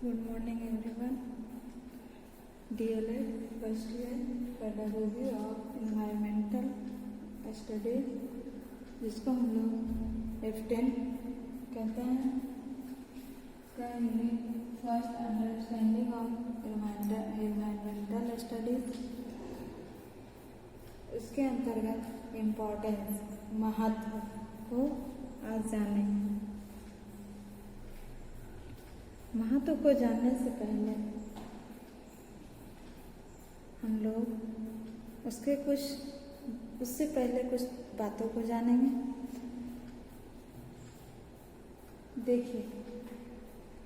Good morning everyone. DLA first year pedagogy of environmental studies, जिसको हम लोग F10 कहते हैं, का unit first understanding of environmental studies, उसके अंतर्गत इम्पोर्टेंस महत्व को आज जानेंगे। महत्व को जानने से पहले हम लोग उससे पहले कुछ बातों को जानेंगे। देखिए,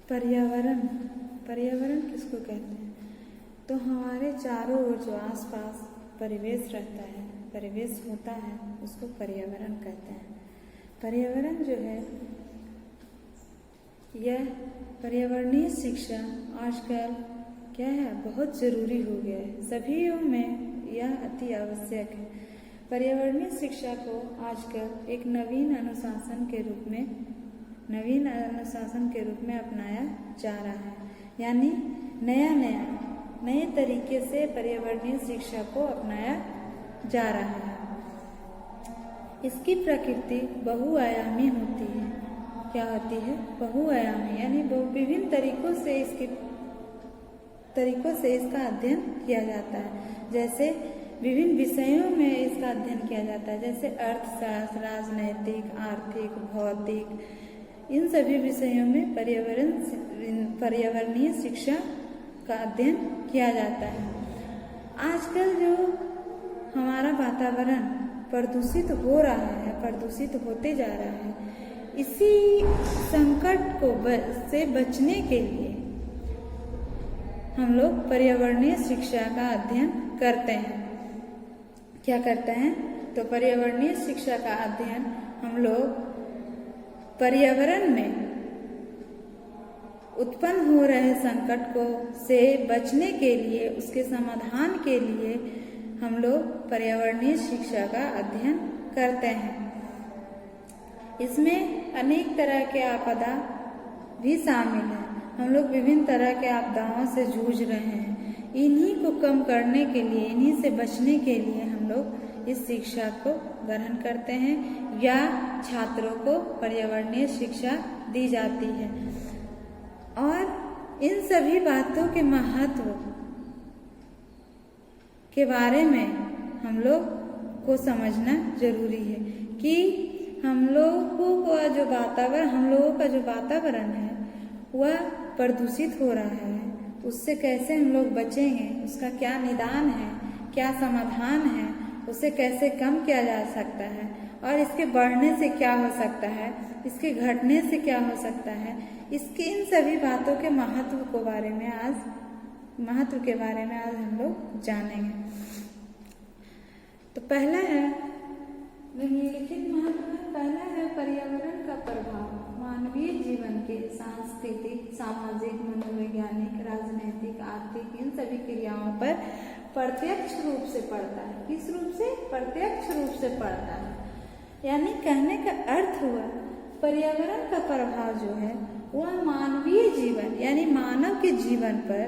पर्यावरण किसको कहते हैं? तो हमारे चारों ओर जो आसपास परिवेश रहता है, परिवेश होता है, उसको पर्यावरण कहते हैं। पर्यावरण जो है, यह पर्यावरणीय शिक्षा आजकल क्या है, बहुत ज़रूरी हो गया है। सभीयों में यह अति आवश्यक है। पर्यावरणीय शिक्षा को आजकल एक नवीन अनुशासन के रूप में अपनाया जा रहा है। यानी नए तरीके से पर्यावरणीय शिक्षा को अपनाया जा रहा है। इसकी प्रकृति बहुआयामी होती है। क्या होती है? बहुआयामी, यानी विभिन्न तरीकों से इसका अध्ययन किया जाता है। जैसे विभिन्न विषयों में इसका अध्ययन किया जाता है, जैसे अर्थशास्त्र, राजनैतिक, आर्थिक, भौतिक, इन सभी विषयों में पर्यावरणीय शिक्षा का अध्ययन किया जाता है। आजकल जो हमारा वातावरण प्रदूषित हो रहा है, प्रदूषित होते जा रहा है, इसी संकट से बचने के लिए हम लोग पर्यावरणीय शिक्षा का अध्ययन करते हैं। क्या करते हैं? तो पर्यावरणीय शिक्षा का अध्ययन हम लोग पर्यावरण में उत्पन्न हो रहे संकट से बचने के लिए, उसके समाधान के लिए हम लोग पर्यावरणीय शिक्षा का अध्ययन करते हैं। इसमें अनेक तरह के आपदा भी शामिल है। हम लोग विभिन्न तरह के आपदाओं से जूझ रहे हैं। इन्हीं को कम करने के लिए, इन्हीं से बचने के लिए हम लोग इस शिक्षा को ग्रहण करते हैं या छात्रों को पर्यावरणीय शिक्षा दी जाती है। और इन सभी बातों के महत्व के बारे में हम लोग को समझना जरूरी है कि हम लोगों का जो वातावरण है वह प्रदूषित हो रहा है। उससे कैसे हम लोग बचेंगे, उसका क्या निदान है, क्या समाधान है, उसे कैसे कम किया जा सकता है और इसके बढ़ने से क्या हो सकता है, इसके घटने से क्या हो सकता है, इन सभी बातों के महत्व के बारे में आज हम लोग जानेंगे। तो पहला है निम्नलिखित महत्व में, पहला है पर्यावरण का प्रभाव मानवीय जीवन के सांस्कृतिक, सामाजिक, मनोवैज्ञानिक, राजनैतिक, आर्थिक, इन सभी क्रियाओं पर प्रत्यक्ष रूप से पड़ता है। किस रूप से? प्रत्यक्ष रूप से पड़ता है। यानी कहने का अर्थ हुआ, पर्यावरण का प्रभाव जो है वह मानवीय जीवन यानी मानव के जीवन पर,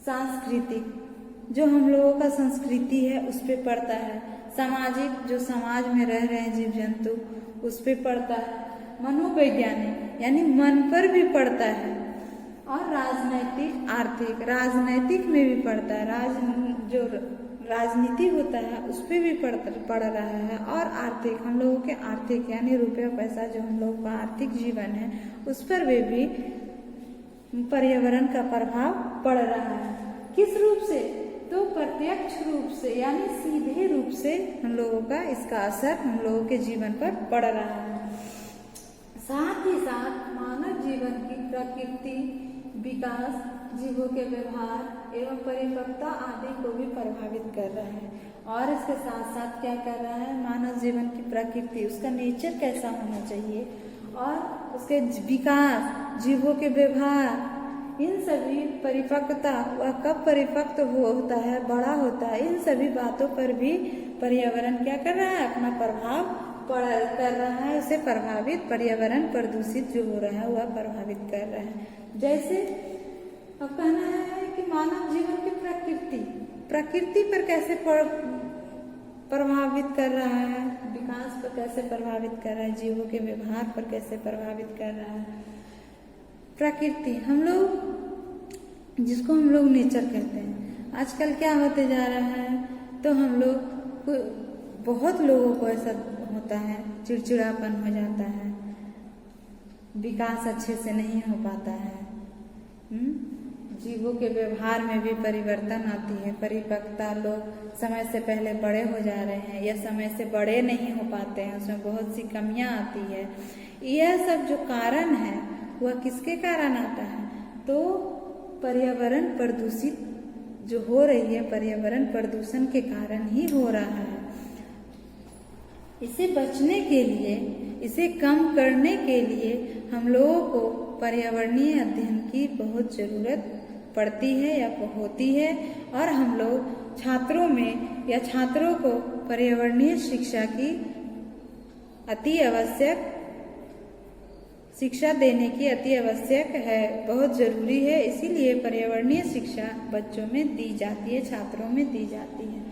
सांस्कृतिक जो हम लोगों का संस्कृति है उस पे पड़ता है, सामाजिक जो समाज में रह रहे हैं जीव जंतु उस पे पड़ता है, मनोवैज्ञानिक यानी मन पर भी पड़ता है, और राजनैतिक, आर्थिक, राजनैतिक में भी पड़ता है। जो राजनीति होता है उस पे भी पड़ रहा है। और आर्थिक, हम लोगों के आर्थिक यानी रुपया पैसा जो हम लोगों का आर्थिक जीवन है उस पर भी पर्यावरण का प्रभाव पड़ रहा है। किस रूप से? तो प्रत्यक्ष रूप से यानी सीधे रूप से हम लोगों का इसका असर हम लोगों के जीवन पर पड़ रहा है। साथ ही साथ मानव जीवन की प्रकृति, विकास, जीवों के व्यवहार एवं परिपक्वता आदि को भी प्रभावित कर रहा है। और इसके साथ साथ क्या कर रहा है? मानव जीवन की प्रकृति, उसका नेचर कैसा होना चाहिए, और उसके विकास, जीवों के व्यवहार, इन सभी परिपक्वता, वह कब परिपक्व होता है, बड़ा होता है, इन सभी बातों पर भी पर्यावरण क्या कर रहा है? अपना प्रभाव कर रहा है, उसे प्रभावित, पर्यावरण प्रदूषित जो हो रहा है वह प्रभावित कर रहा है। जैसे अब कहना है कि मानव जीवन की प्रकृति पर कैसे प्रभावित कर रहा है, विकास पर कैसे प्रभावित कर रहा है, जीवों के व्यवहार पर कैसे प्रभावित कर रहा है। प्रकृति हम लोग, जिसको हम लोग नेचर कहते हैं, आजकल क्या होते जा रहा है, तो हम लोग बहुत लोगों को ऐसा होता है, चिड़चिड़ापन हो जाता है, विकास अच्छे से नहीं हो पाता है, जीवों के व्यवहार में भी परिवर्तन आती है, परिपक्वता, लोग समय से पहले बड़े हो जा रहे हैं या समय से बड़े नहीं हो पाते हैं, उसमें बहुत सी कमियां आती है। यह सब जो कारण है वह किसके कारण आता है, तो पर्यावरण प्रदूषित जो हो रही है, पर्यावरण प्रदूषण के कारण ही हो रहा है। इसे बचने के लिए, इसे कम करने के लिए हम लोगों को पर्यावरणीय अध्ययन की बहुत जरूरत पड़ती है या होती है, और हम लोग छात्रों में या छात्रों को पर्यावरणीय शिक्षा की अति आवश्यक शिक्षा देने की अति आवश्यक है, बहुत जरूरी है। इसीलिए पर्यावरणीय शिक्षा बच्चों में दी जाती है, छात्रों में दी जाती है।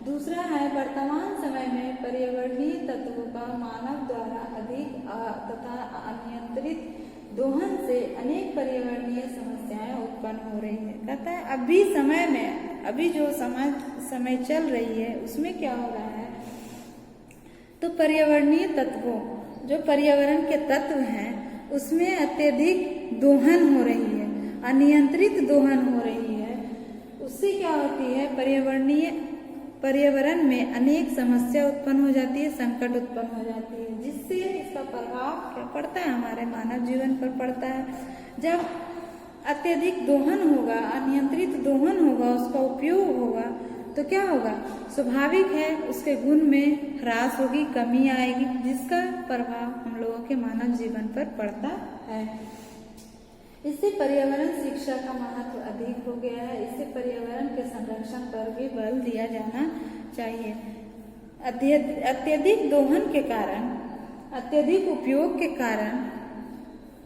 दूसरा है, वर्तमान समय में पर्यावरणीय तत्वों का मानव द्वारा अधिक तथा अनियंत्रित दोहन से अनेक पर्यावरणीय समस्याएं उत्पन्न हो रही है। कहता है अभी समय में, अभी जो समय चल रही है उसमें क्या हो रहा है, तो पर्यावरणीय तत्वों, जो पर्यावरण के तत्व हैं उसमें अत्यधिक दोहन हो रही है, अनियंत्रित दोहन हो रही है। उससे क्या होती है, पर्यावरण में अनेक समस्या उत्पन्न हो जाती है, संकट उत्पन्न हो जाती है, जिससे इसका प्रभाव क्या पड़ता है, हमारे मानव जीवन पर पड़ता है। जब अत्यधिक दोहन होगा, अनियंत्रित दोहन होगा, उसका उपयोग होगा, तो क्या होगा, स्वाभाविक है उसके गुण में ह्रास होगी, कमी आएगी, जिसका प्रभाव हम लोगों के मानव जीवन पर पड़ता है। इससे पर्यावरण शिक्षा का महत्व अधिक हो गया है। इससे पर्यावरण के संरक्षण पर भी बल दिया जाना चाहिए। अत्यधिक दोहन के कारण, अत्यधिक उपयोग के कारण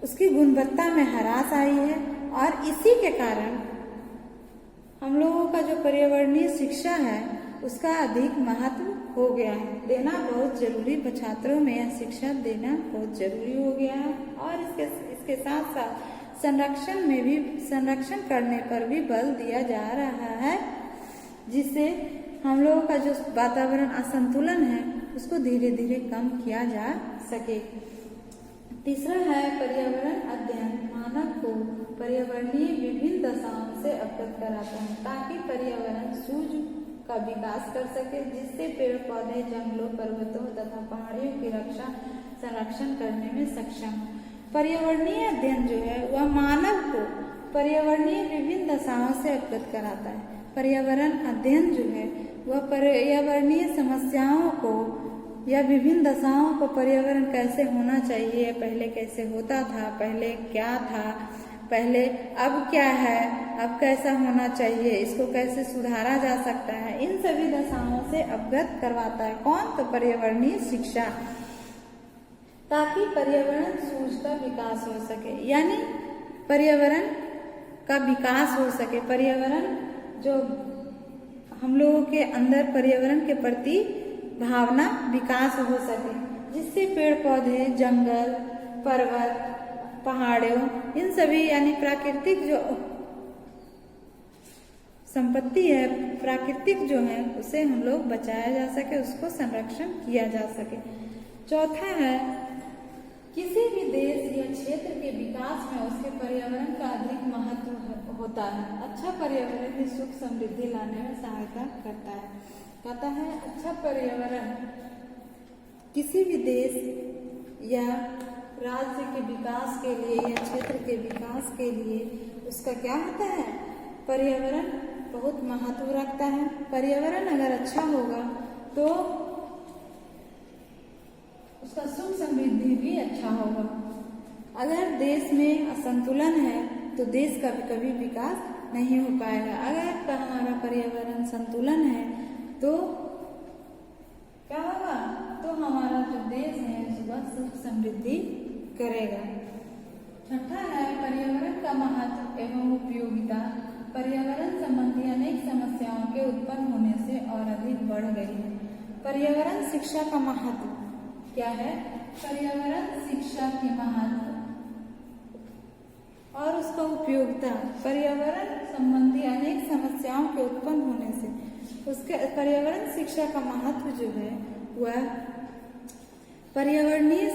उसकी गुणवत्ता में ह्रास आई है, और इसी के कारण हम लोगों का जो पर्यावरणीय शिक्षा है उसका अधिक महत्व हो गया है, देना बहुत जरूरी, छात्रों में यह शिक्षा देना बहुत जरूरी हो गया है। और इसके साथ साथ संरक्षण करने पर भी बल दिया जा रहा है, जिससे हम लोगों का जो वातावरण असंतुलन है उसको धीरे धीरे कम किया जा सके। तीसरा है, पर्यावरण अध्ययन मानव को पर्यावरणीय विभिन्न दशाओं से अवगत कराता है, ताकि पर्यावरण सूझ का विकास कर सके, जिससे पेड़ पौधे, जंगलों, पर्वतों तथा पहाड़ियों की संरक्षण करने में सक्षम हो। पर्यावरणीय अध्ययन जो है वह मानव को पर्यावरणीय विभिन्न दशाओं से अवगत कराता है। पर्यावरण अध्ययन जो है वह पर्यावरणीय समस्याओं को या विभिन्न दशाओं को, पर्यावरण कैसे होना चाहिए, पहले कैसे होता था, पहले क्या था, पहले अब क्या है, अब कैसा होना चाहिए, इसको कैसे सुधारा जा सकता है, इन सभी दशाओं से अवगत करवाता है। कौन, तो पर्यावरणीय शिक्षा, ताकि पर्यावरण सूझ का विकास हो सके, यानी पर्यावरण का विकास हो सके, पर्यावरण जो हम लोगों के अंदर पर्यावरण के प्रति भावना विकास हो सके, जिससे पेड़ पौधे, जंगल, पर्वत, पहाड़ों, इन सभी यानी प्राकृतिक जो संपत्ति है, प्राकृतिक जो है, उसे हम लोग बचाया जा सके, उसको संरक्षण किया जा सके। चौथा है, किसी भी देश या क्षेत्र के विकास में उसके पर्यावरण का अधिक महत्व होता है। अच्छा पर्यावरण ही सुख समृद्धि लाने में सहायता करता है। कहता है अच्छा पर्यावरण किसी भी देश या राज्य के विकास के लिए या क्षेत्र के विकास के लिए उसका क्या होता है, पर्यावरण बहुत महत्व रखता है। पर्यावरण अगर अच्छा होगा तो उसका सुख समृद्धि भी अच्छा होगा। अगर देश में असंतुलन है तो देश का भी कभी विकास नहीं हो पाएगा। अगर हमारा पर्यावरण संतुलन है तो क्या होगा, तो हमारा जो देश है वह सुख समृद्धि करेगा। छठा है पर्यावरण का महत्व एवं उपयोगिता। पर्यावरण संबंधी अनेक समस्याओं के उत्पन्न होने से और अधिक बढ़ गई है। पर्यावरण शिक्षा का महत्व क्या है? पर्यावरण शिक्षा के महत्व और उसका उपयोगिता। पर्यावरण संबंधी अनेक समस्याओं के उत्पन्न होने से उसके पर्यावरण शिक्षा का महत्व जो है वह पर्यावरणीय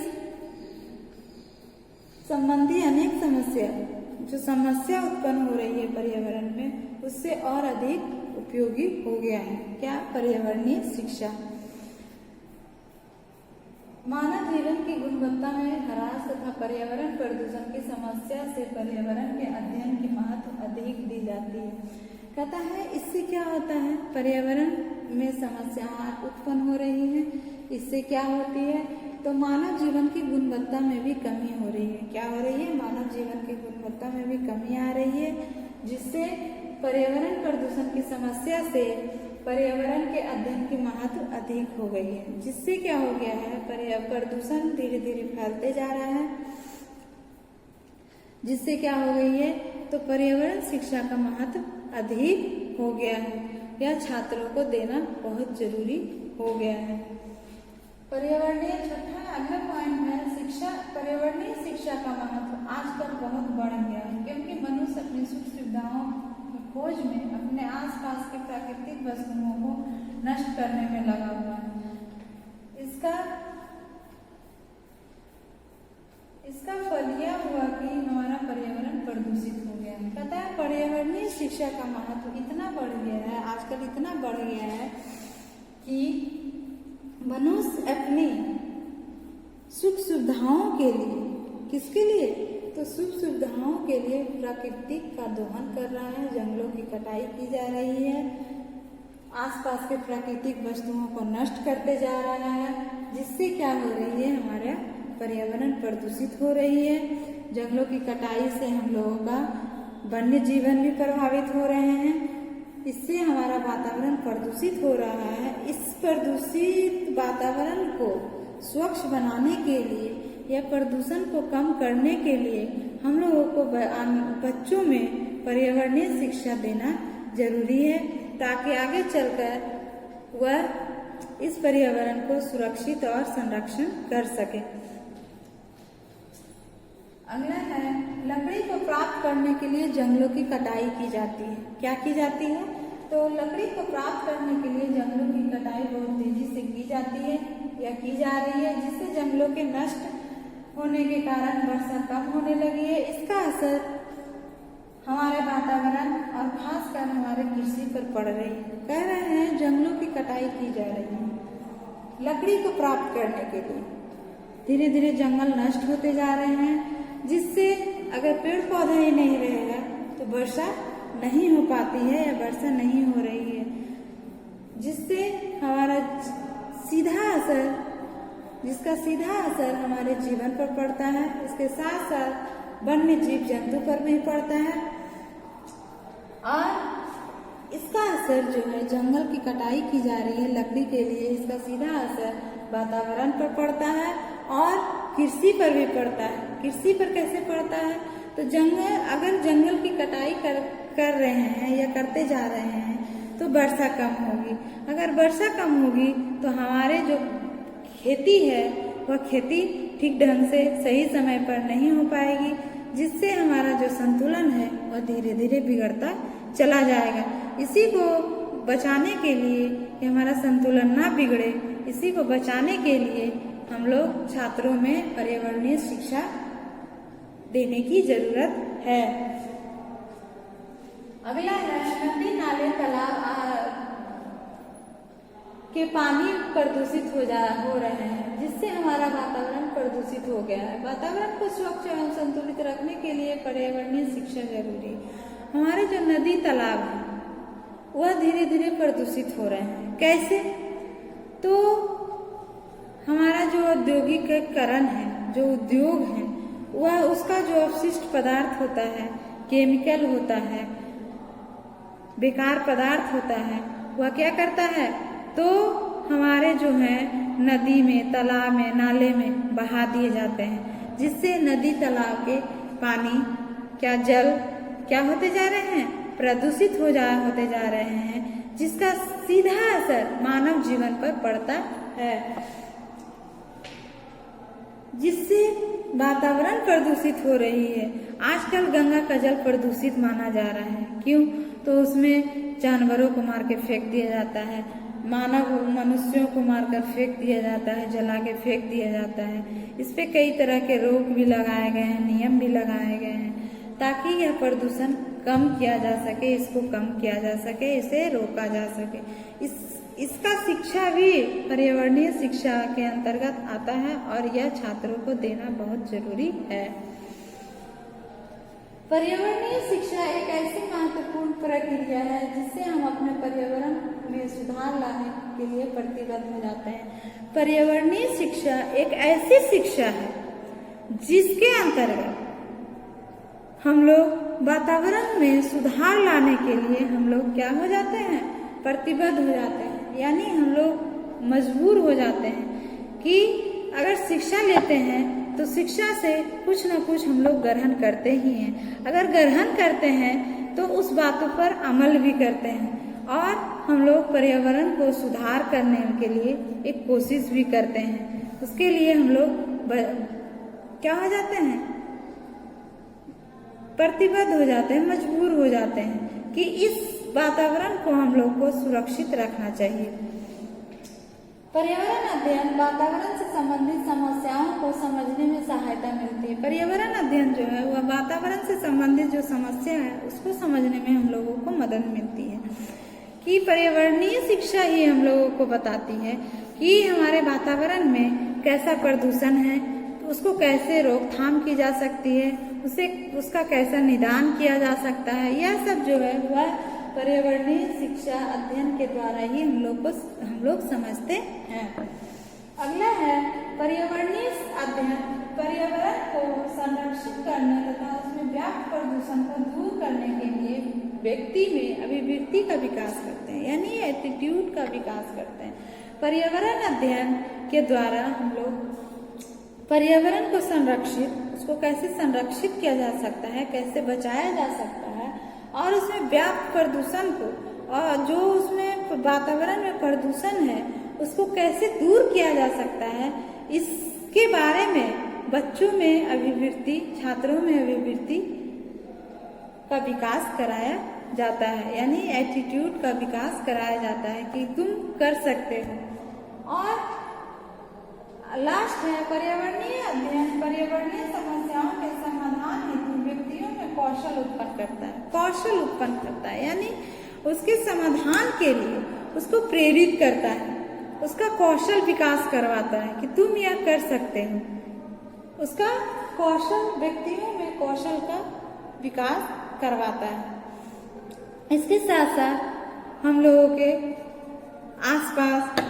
संबंधी अनेक समस्या उत्पन्न हो रही है पर्यावरण में, उससे और अधिक उपयोगी हो गया है। क्या? पर्यावरणीय शिक्षा। मानव जीवन की गुणवत्ता में ह्रास तथा पर्यावरण प्रदूषण की समस्या से पर्यावरण के अध्ययन की महत्व अधिक दी जाती है। कहता है इससे क्या होता है? पर्यावरण में समस्याएं उत्पन्न हो रही हैं, इससे क्या होती है? तो मानव जीवन की गुणवत्ता में भी कमी हो रही है। क्या हो रही है? मानव जीवन की गुणवत्ता में भी कमी आ रही है, जिससे पर्यावरण प्रदूषण की समस्या से पर्यावरण के अध्ययन की महत्व अधिक हो गई है। जिससे क्या हो गया है? प्रदूषण धीरे धीरे फैलते जा रहा है, जिससे क्या हो गई है? तो पर्यावरण शिक्षा का महत्व अधिक हो गया है। यह छात्रों को देना बहुत जरूरी हो गया है। पर्यावरणीय छठा अगला पॉइंट है शिक्षा। पर्यावरणीय शिक्षा का महत्व आजकल बहुत बढ़ गया है, क्योंकि मनुष्य अपनी सुख सुविधाओं की खोज में अपने आसपास के प्राकृतिक वस्तुओं को नष्ट करने में लगा हुआ है। इसका फल यह हुआ कि हमारा पर्यावरण प्रदूषित हो गया है। कहता है पर्यावरणीय शिक्षा का महत्व इतना बढ़ गया है, आजकल इतना बढ़ गया है कि मनुष्य अपनी सुख सुविधाओं के लिए, किसके लिए? तो सुख सुविधाओं के लिए प्राकृतिक का दोहन कर रहा है, जंगलों की कटाई की जा रही है, आसपास के प्राकृतिक वस्तुओं को नष्ट करते जा रहा है, जिससे क्या हो रही है? हमारा पर्यावरण प्रदूषित हो रही है। जंगलों की कटाई से हम लोगों का वन्य जीवन भी प्रभावित हो रहे हैं, इससे हमारा वातावरण प्रदूषित हो रहा है। इस प्रदूषित वातावरण को स्वच्छ बनाने के लिए या प्रदूषण को कम करने के लिए हम लोगों को बच्चों में पर्यावरणीय शिक्षा देना जरूरी है, ताकि आगे चलकर वह इस पर्यावरण को सुरक्षित और संरक्षण कर सके। अगला है लकड़ी को प्राप्त करने के लिए जंगलों की कटाई की जाती है। क्या की जाती है? तो लकड़ी को प्राप्त करने के लिए जंगलों की कटाई बहुत तेजी से की जाती है या की जा रही है, जिससे जंगलों के नष्ट होने के कारण वर्षा कम होने लगी है। इसका असर हमारे वातावरण और खासकर हमारे कृषि पर पड़ रही है। कह रहे हैं जंगलों की कटाई की जा रही है लकड़ी को प्राप्त करने के लिए। धीरे धीरे जंगल नष्ट होते जा रहे हैं, जिससे अगर पेड़ पौधा ही नहीं रहेगा तो वर्षा नहीं हो पाती है या वर्षा नहीं हो रही है, जिससे हमारा जिसका सीधा असर हमारे जीवन पर पड़ता है। इसके साथ साथ वन्य जीव जंतु पर भी पड़ता है, और इसका असर जो है जंगल की कटाई की जा रही है लकड़ी के लिए, इसका सीधा असर वातावरण पर पड़ता है और कृषि पर भी पड़ता है। कृषि पर कैसे पड़ता है? तो अगर जंगल की कटाई कर रहे हैं या करते जा रहे हैं तो वर्षा कम होगी। अगर वर्षा कम होगी तो हमारे जो खेती है वह खेती ठीक ढंग से सही समय पर नहीं हो पाएगी, जिससे हमारा जो संतुलन है वह धीरे धीरे बिगड़ता चला जाएगा। इसी को बचाने के लिए कि हमारा संतुलन ना बिगड़े, इसी को बचाने के लिए हम लोग छात्रों में पर्यावरणीय शिक्षा देने की जरूरत है। अगला है नदी नाले तालाब के पानी प्रदूषित हो रहे हैं, जिससे हमारा वातावरण प्रदूषित हो गया है। वातावरण को स्वच्छ एवं संतुलित रखने के लिए पर्यावरणीय शिक्षा जरूरी है। हमारे जो नदी तालाब है वह धीरे धीरे प्रदूषित हो रहे हैं। कैसे? तो हमारा जो औद्योगिकीकरण है, जो उद्योग है, वह उसका जो अपशिष्ट पदार्थ होता है, केमिकल होता है, बेकार पदार्थ होता है, वह क्या करता है? तो हमारे जो है नदी में, तालाब में, नाले में बहा दिए जाते हैं, जिससे नदी तालाब के पानी क्या जल क्या होते जा रहे हैं, प्रदूषित होते जा रहे हैं, जिसका सीधा असर मानव जीवन पर पड़ता है, जिससे वातावरण प्रदूषित हो रही है। आजकल गंगा का जल प्रदूषित माना जा रहा है। क्यों? तो उसमें जानवरों को मार के फेंक दिया जाता है, मनुष्यों को मारकर फेंक दिया जाता है, जला के फेंक दिया जाता है। इस पे कई तरह के रोक भी लगाए गए हैं, नियम भी लगाए गए हैं, ताकि यह प्रदूषण कम किया जा सके, इसको कम किया जा सके, इसे रोका जा सके। इसका शिक्षा भी पर्यावरणीय शिक्षा के अंतर्गत आता है और यह छात्रों को देना बहुत जरूरी है। पर्यावरणीय शिक्षा एक ऐसी महत्वपूर्ण प्रक्रिया है जिससे हम अपने पर्यावरण में सुधार लाने के लिए प्रतिबद्ध हो जाते हैं। पर्यावरणीय शिक्षा एक ऐसी शिक्षा है जिसके अंतर्गत हम लोग वातावरण में सुधार लाने के लिए हम लोग क्या हो जाते हैं, प्रतिबद्ध हो जाते हैं। यानी हम लोग मजबूर हो जाते हैं कि अगर शिक्षा लेते हैं तो शिक्षा से कुछ न कुछ हम लोग ग्रहण करते ही हैं। अगर ग्रहण करते हैं तो उस बातों पर अमल भी करते हैं और हम लोग पर्यावरण को सुधार करने के लिए एक कोशिश भी करते हैं। उसके लिए हम लोग क्या हो जाते हैं, प्रतिबद्ध हो जाते हैं, मजबूर हो जाते हैं कि इस वातावरण को हम लोग को सुरक्षित रखना चाहिए। पर्यावरण अध्ययन वातावरण से संबंधित समस्याओं को समझने में सहायता मिलती है। पर्यावरण अध्ययन जो है वह वातावरण से संबंधित जो समस्या है उसको समझने में हम लोगों को मदद मिलती है कि पर्यावरणीय शिक्षा ही हम लोगों को बताती है कि हमारे वातावरण में कैसा प्रदूषण है, उसको कैसे रोकथाम की जा सकती है, उसका कैसा निदान किया जा सकता है। यह सब जो है वह पर्यावरणीय शिक्षा अध्ययन के द्वारा ही हम लोग समझते हैं। अगला है पर्यावरणीय अध्ययन पर्यावरण को संरक्षित करने तथा उसमें व्याप्त प्रदूषण को दूर करने के लिए व्यक्ति में अभिव्यक्ति का विकास करते हैं, यानी एटीट्यूड का विकास करते हैं। पर्यावरण अध्ययन के द्वारा हम लोग पर्यावरण को उसको कैसे संरक्षित किया जा सकता है, कैसे बचाया जा सकता है और उसमें व्याप्त प्रदूषण को और जो उसमें वातावरण में प्रदूषण है उसको कैसे दूर किया जा सकता है, इसके बारे में बच्चों में अभिवृत्ति, छात्रों में अभिवृत्ति का विकास कराया जाता है, यानी एटीट्यूड का विकास कराया जाता है कि तुम कर सकते हो। और लास्ट है पर्यावरणीय अध्ययन पर्यावरणीय समस्याओं के समाधान हेतु व्यक्तियों में कौशल उत्पन्न करता है, यानी उसके समाधान के लिए उसको प्रेरित करता है, उसका कौशल विकास करवाता है कि तुम यह कर सकते हो। उसका कौशल व्यक्तियों में कौशल का विकास करवाता है। इसके साथ साथ हम लोगों के आसपास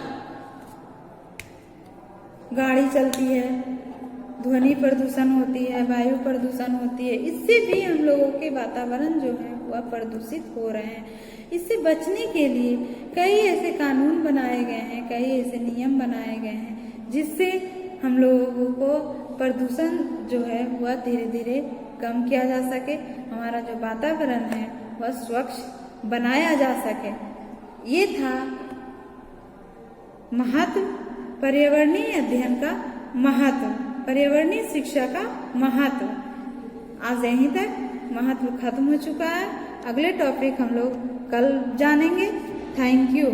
गाड़ी चलती है, ध्वनि प्रदूषण होती है, वायु प्रदूषण होती है, इससे भी हम लोगों के वातावरण जो है वह प्रदूषित हो रहे हैं। इससे बचने के लिए कई ऐसे कानून बनाए गए हैं, कई ऐसे नियम बनाए गए हैं जिससे हम लोगों को प्रदूषण जो है वह धीरे धीरे कम किया जा सके, हमारा जो वातावरण है वह स्वच्छ बनाया जा सके। ये था महत्व, पर्यावरणीय अध्ययन का महत्व, पर्यावरणीय शिक्षा का महत्व। आज यहीं तक महत्व खत्म हो चुका है। अगले टॉपिक हम लोग कल जानेंगे। Thank you.